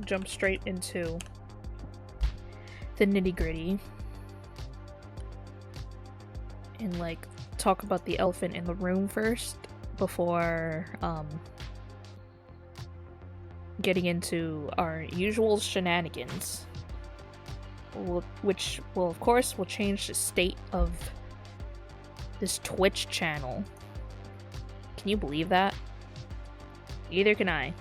jump straight into the nitty-gritty and like talk about the elephant in the room first before getting into our usual shenanigans, which will of course will change the state of this Twitch channel. Can you believe that? Neither can I.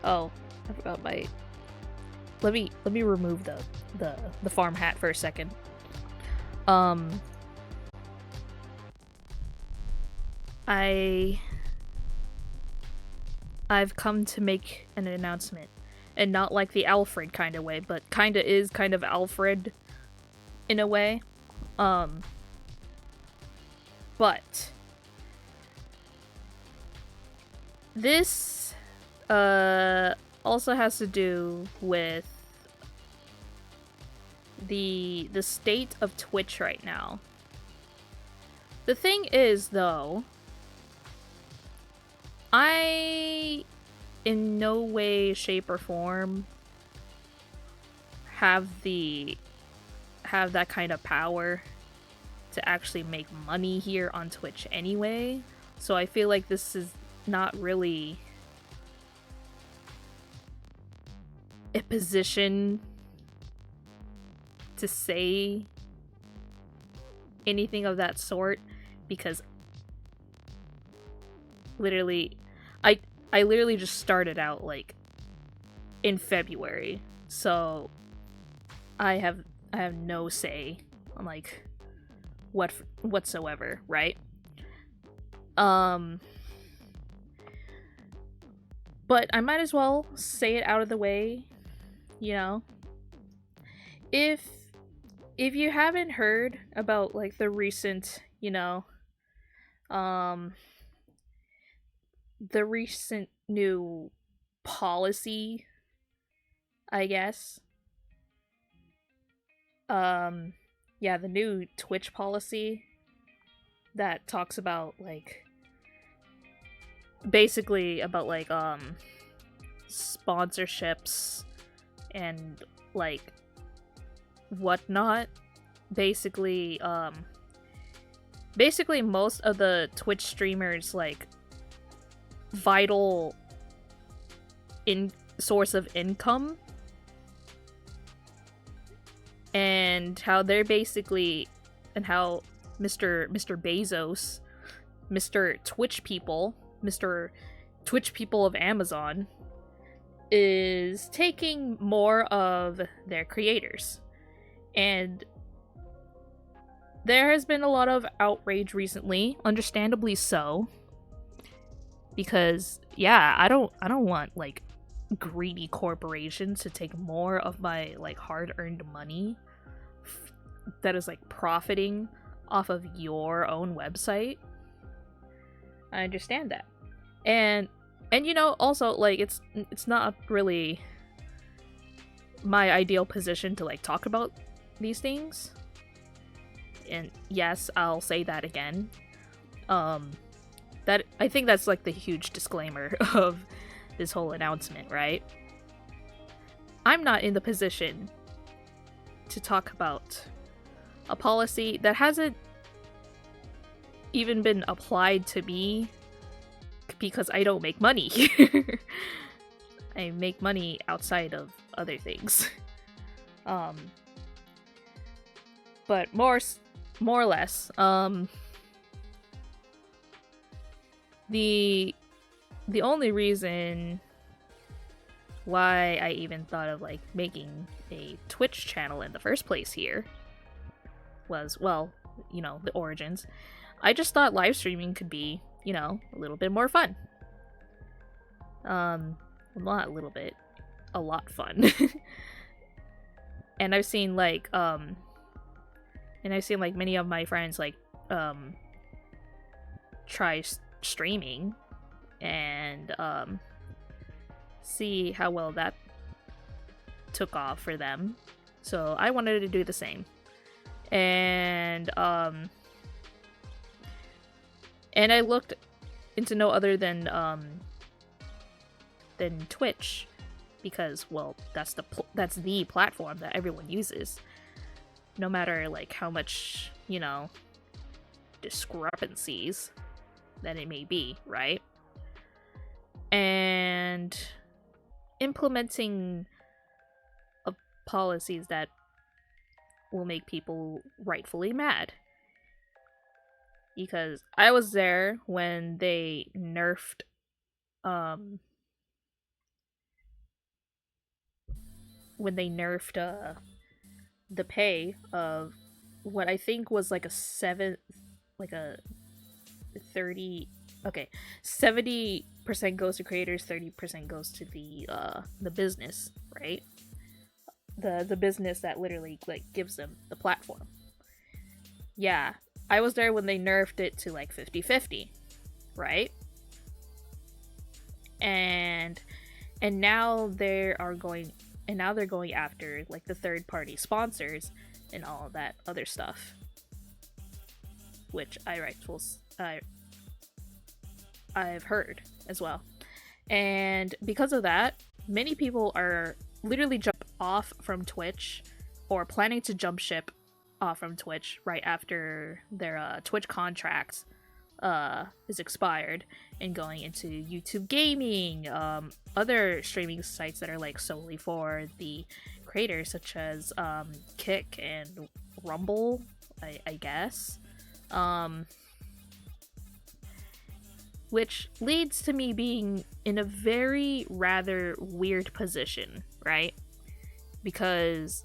Oh, I forgot my. Let me remove the farm hat for a second. I've come to make an announcement, and not like the Alfred kind of way, but kind of Alfred in a way. But this also has to do with the state of Twitch right now. The thing is, though, I in no way, shape, or form have that kind of power to actually make money here on Twitch anyway. So I feel like this is not really a position to say anything of that sort, because literally I literally just started out like in February, so I have no say on like whatsoever, right? But I might as well say it out of the way, you know. If you haven't heard about like the recent, the recent new policy, I guess. Yeah, the new Twitch policy that talks about like basically about like sponsorships and like whatnot. Basically most of the Twitch streamers like vital source of income, and how they're basically, and how Mr. Bezos, Mr. Twitch people of Amazon is taking more of their creators. And there has been a lot of outrage recently, understandably so, because yeah, I don't want like greedy corporations to take more of my like hard-earned money that is like profiting off of your own website. I understand that. And also like it's not really my ideal position to like talk about these things. And yes, I'll say that again. That I think that's like the huge disclaimer of this whole announcement, right? I'm not in the position to talk about a policy that hasn't even been applied to me, because I don't make money here. I make money outside of other things. But more or less, the only reason why I even thought of like making a Twitch channel in the first place here was, well, the origins. I just thought live streaming could be, a little bit more fun. Well, not a little bit, a lot fun. And I've seen like many of my friends like try streaming and see how well that took off for them. So I wanted to do the same. And I looked into no other than than Twitch, because, well, that's the platform that everyone uses, no matter like how much, you know, discrepancies that it may be, right? And implementing policies that will make people rightfully mad. Because I was there when they nerfed the pay of what I think was like a 70% goes to creators, 30% goes to the business, right? The business that literally like gives them the platform. Yeah, I was there when they nerfed it to like 50-50, right? And now they're going after like the third party sponsors and all of that other stuff, which I've heard as well. And because of that, many people are literally jump off from Twitch or planning to jump ship off from Twitch right after their Twitch contract is expired and going into YouTube gaming, other streaming sites that are like solely for the creators, such as Kick and Rumble, I guess. Which leads to me being in a very rather weird position, right? Because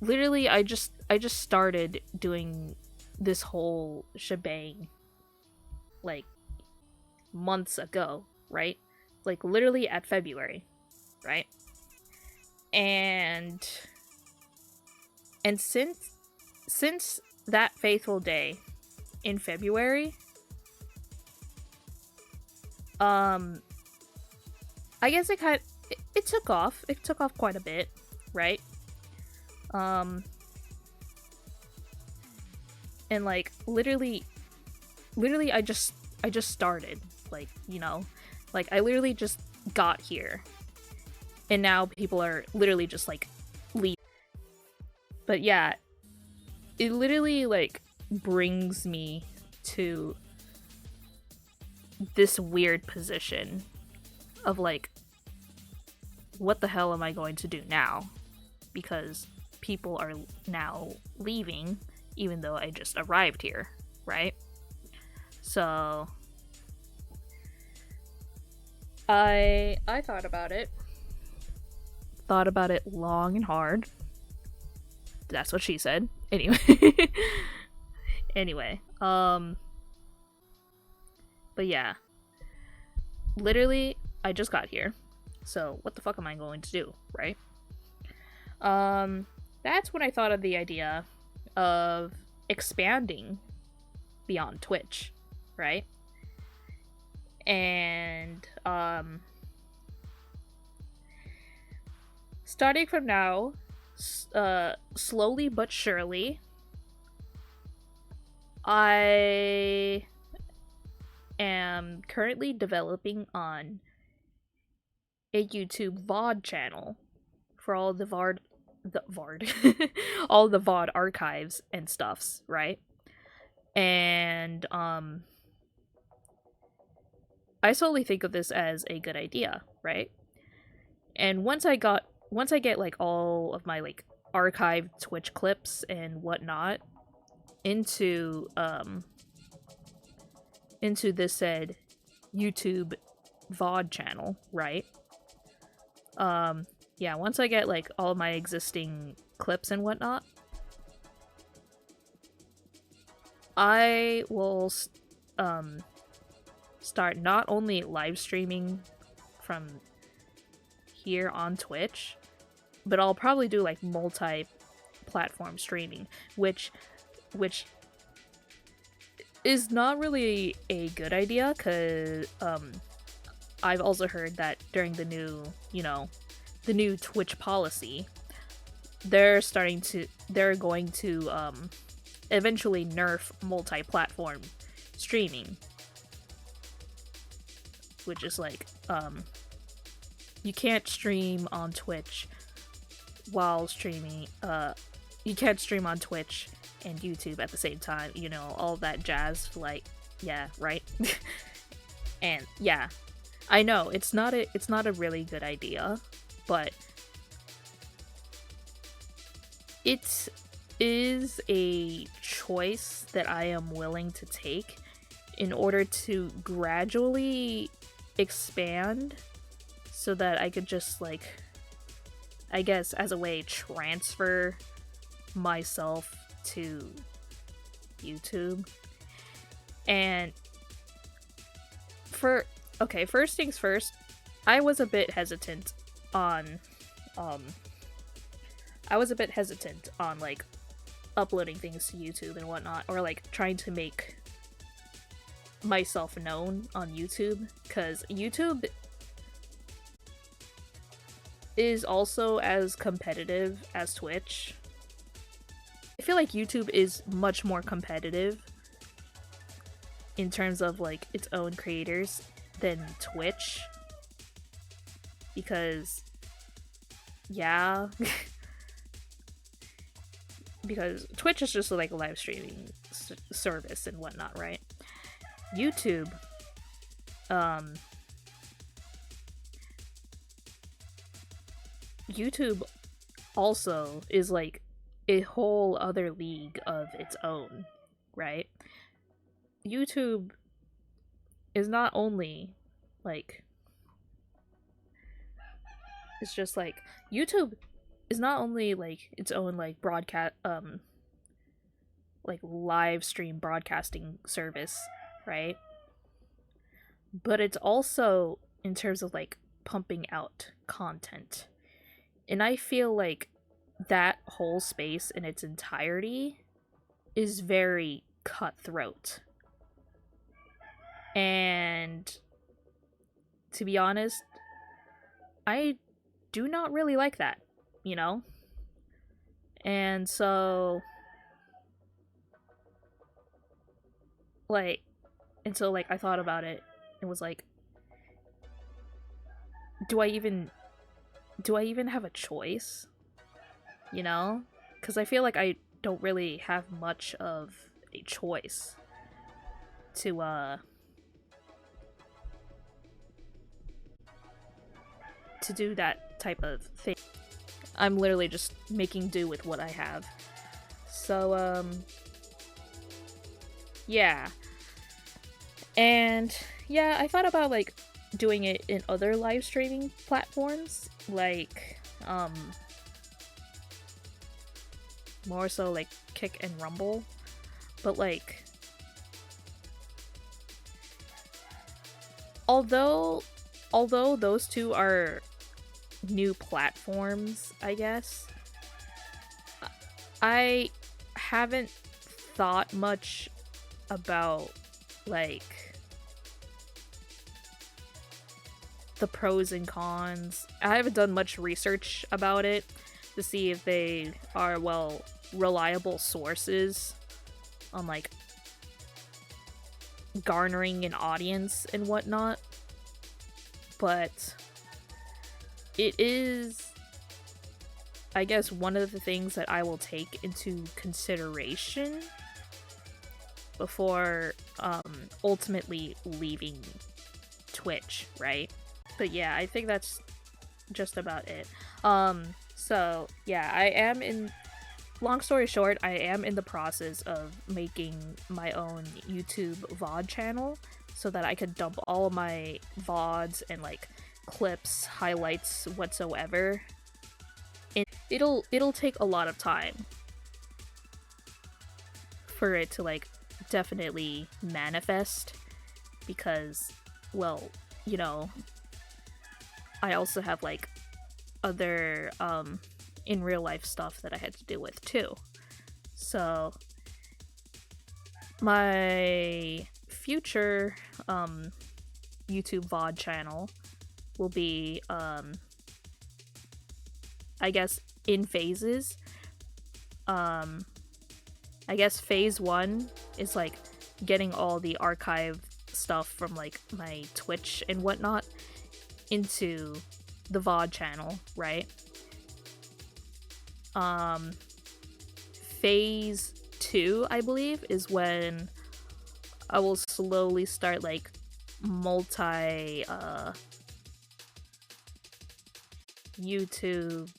literally I just started doing this whole shebang like months ago, right? Like literally at February, right? And since that fateful day in February, I guess it took off. It took off quite a bit, right? And like literally I just started, like, you know, like I literally just got here, and now people are literally just like leave. But yeah, it literally like brings me to this weird position of like, what the hell am I going to do now? Because people are now leaving, even though I just arrived here, right? So I thought about it long and hard. That's what she said. Anyway, but yeah, literally I just got here, so what the fuck am I going to do, right? That's when I thought of the idea of expanding beyond Twitch, right? And starting from now, slowly but surely, I am currently developing on a YouTube VOD channel for all the VOD all the VOD archives and stuffs, right? And I solely think of this as a good idea, right? And once I get like all of my like archived Twitch clips and whatnot into this said YouTube VOD channel, right? Yeah, once I get like all my existing clips and whatnot, I will start not only live streaming from here on Twitch, but I'll probably do like multi-platform streaming, which is not really a good idea, because I've also heard that during the new Twitch policy, they're going to eventually nerf multi-platform streaming. which is like you can't stream on Twitch while streaming you can't stream on Twitch and YouTube at the same time, you know, all that jazz, like, yeah, right? And yeah, I know it's not a really good idea, but it is a choice that I am willing to take in order to gradually expand so that I could just, like, I guess as a way transfer myself to YouTube. And first things first, I was a bit hesitant on like uploading things to YouTube and whatnot, or like trying to make myself known on YouTube, because YouTube is also as competitive as Twitch. I feel like YouTube is much more competitive in terms of like its own creators than Twitch, because yeah, because Twitch is just like a live streaming service and whatnot, right? YouTube, YouTube also is like a whole other league of its own, right? YouTube is not only like, it's just like YouTube is not only like its own like broadcast like live stream broadcasting service, right? But it's also in terms of like pumping out content. And I feel like that whole space in its entirety is very cutthroat. And to be honest, I do not really like that, you know? And so like, I thought about it and was like, do I even have a choice? You know? Because I feel like I don't really have much of a choice to do that type of thing. I'm literally just making do with what I have. So, yeah. And, yeah, I thought about, like, doing it in other live streaming platforms, like, more so, like, Kick and Rumble. But, like, although those two are new platforms, I guess, I haven't thought much about, like, the pros and cons. I haven't done much research about it to see if they are, well, reliable sources on, like, garnering an audience and whatnot. But it is, I guess, one of the things that I will take into consideration before ultimately leaving Twitch, right? But yeah, I think that's just about it. So yeah, long story short, I am in the process of making my own YouTube VOD channel so that I could dump all of my VODs and like clips, highlights, whatsoever. And it'll take a lot of time for it to like definitely manifest, because, well, you know, I also have like other in real life stuff that I had to deal with too. So my future YouTube VOD channel will be I guess in phases. I guess phase 1 is like getting all the archived stuff from like my Twitch and whatnot into the VOD channel, right? Phase 2, I believe, is when I will slowly start like multi YouTube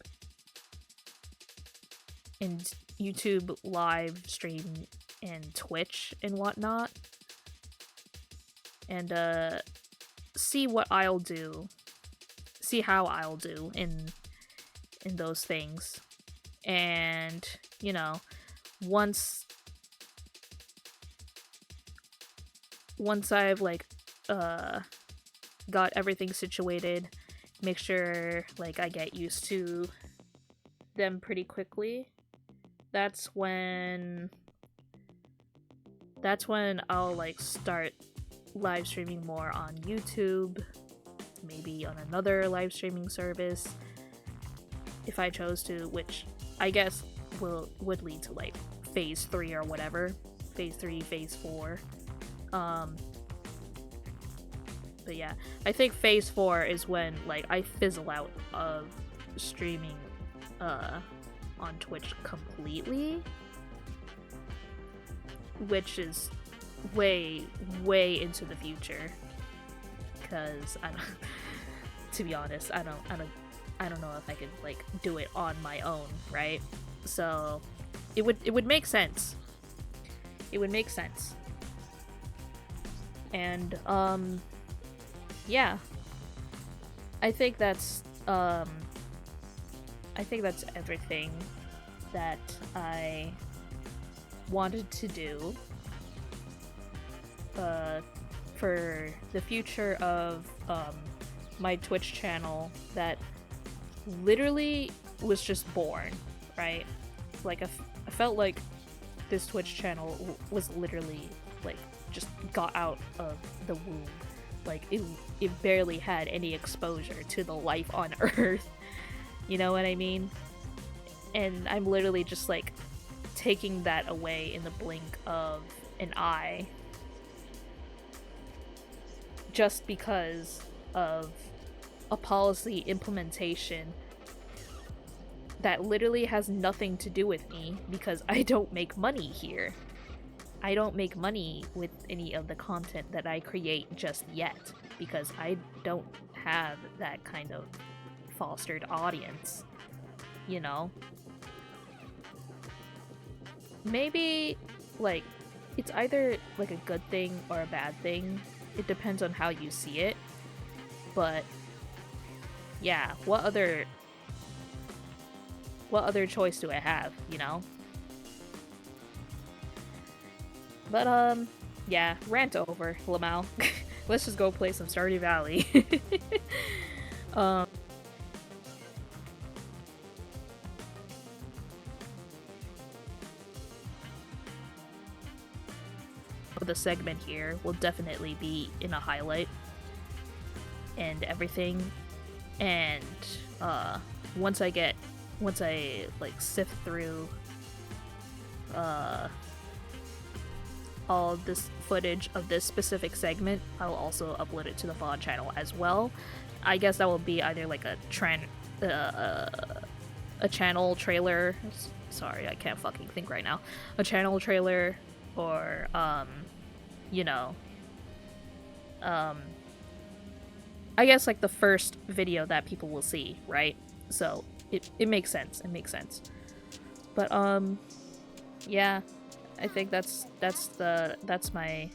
and YouTube live stream and Twitch and whatnot, and see what I'll do, see how I'll do in those things. And you know, once I've like got everything situated, make sure like I get used to them pretty quickly, that's when I'll like start live streaming more on YouTube, maybe on another live streaming service if I chose to, which I guess would lead to like phase 3 or whatever, phase 3, phase 4. But yeah, I think phase 4 is when like I fizzle out of streaming on Twitch completely, which is way into the future, because I don't to be honest, I don't know if I could like do it on my own, right? So it would make sense. It would make sense. And yeah, I think that's everything that I wanted to do for the future of my Twitch channel that literally was just born, right? Like I felt like this Twitch channel was literally like just got out of the womb. Like it barely had any exposure to the life on Earth. You know what I mean? And I'm literally just like taking that away in the blink of an eye, just because of a policy implementation that literally has nothing to do with me, because I don't make money here. I don't make money with any of the content that I create just yet, because I don't have that kind of fostered audience, you know? Maybe, like, it's either, like, a good thing or a bad thing. It depends on how you see it. But, yeah, what other choice do I have, you know? But, yeah, rant over, Lamau. Let's just go play some Stardew Valley. The segment here will definitely be in a highlight and everything, and once I like sift through all this footage of this specific segment, I'll also upload it to the VOD channel as well. I guess that will be either like a channel trailer. Sorry, I can't fucking think right now. A channel trailer, or you know, I guess like the first video that people will see, right? So it makes sense. It makes sense. But yeah, I think that's my